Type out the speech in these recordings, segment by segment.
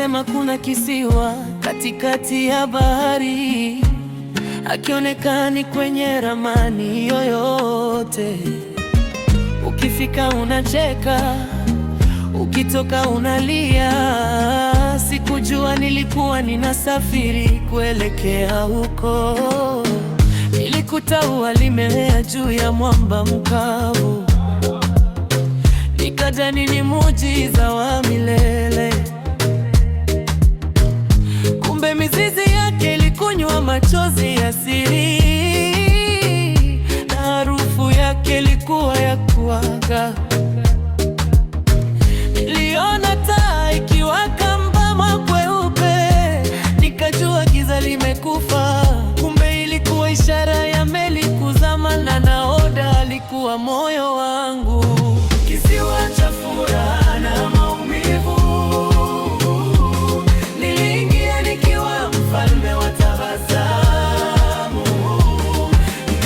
Alisema kuna kisiwa katikati ya bahari, hakionekani kwenye ramani yoyote. Ukifika unacheka, ukitoka unalia. Sikujua nilikuwa ninasafiri kuelekea huko. Nilikuta ua limea juu ya mwamba mkavu, nikadhani ni muujiza wa milele. Kumbe mizizi yake ilikunywa machozi ya siri, na harufu yake ilikuwa ya kuaga. Niliona taa ikiwaka mbama kweupe, nikajua giza limekufa. Kumbe ilikuwa ishara ya meli kuzama, na nahodha alikuwa moyo wangu. Kisiwa cha furaha na maumivu, niliingia nikiwa mfalme wa tabasamu,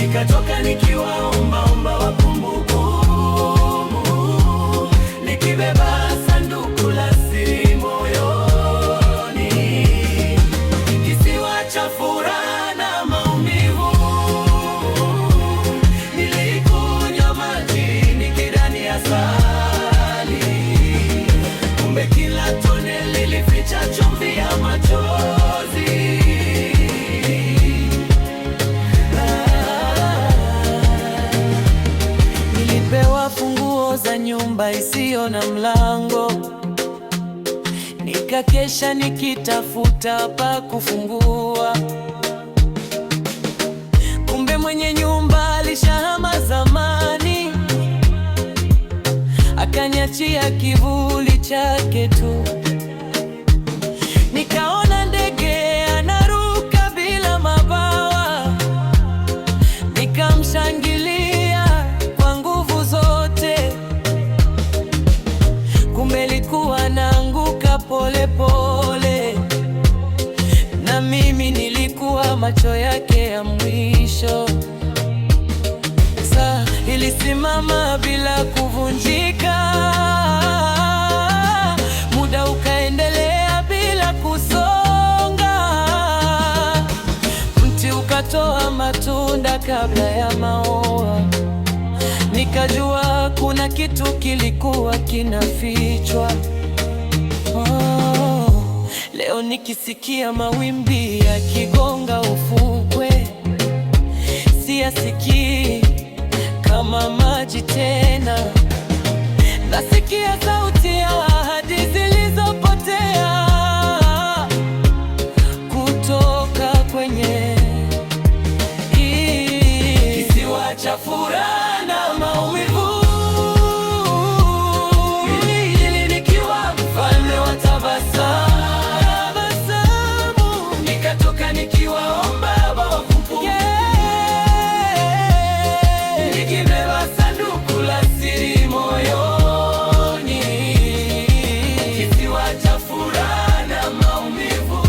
nikatoka nikiwa ombaomba wa kumbukumbu, nikibeba sanduku la siri moyoni. Kisiwa cha furaha na maumivu, nilikunywa maji nikidhani asali, kumbe kila tone lilificha chumvi ya machozi. Nilipewa funguo za nyumba isiyo na mlango, nikakesha nikitafuta pa kufungua. Kumbe mwenye nyumba alishahama zamani, akaniachia kivuli chake tu. Nikaona ndege anaruka bila mabawa, nikamshangilia kwa nguvu zote. Kumbe alikuwa anaanguka pole pole, na mimi nilikuwa macho yake ya mwisho. Saa ilisimama bila kuvunjika, muda ukaendelea bila kusonga. Mti ukatoa matunda kabla ya maua, nikajua kuna kitu kilikuwa kinafichwa. Leo nikisikia mawimbi yakigonga ufukwe, siyasikii kama maji tena. Nasikia sauti ya ahadi zilizopotea kutoka kwenye kisiwa cha furaha na maumivu. Nili nikiwa mfalme wa tabasamu, nikatoka nikiwa ombaomba wa kumbukumbu, nikibeba sanduku la siri moyoni. Kisiwa cha furaha na maumivu,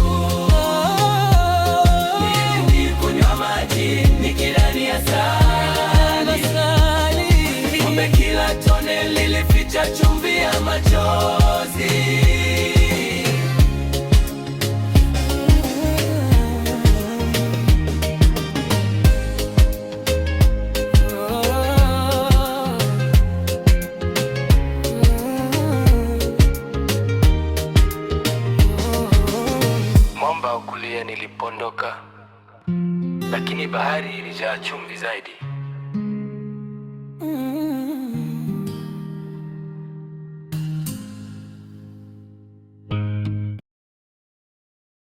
nilikunywa maji nikidhani asali, kumbe kila tone lilificha chumvi ya machozi. Mwamba ukulia nilipondoka, lakini bahari ilijaa chumvi zaidi.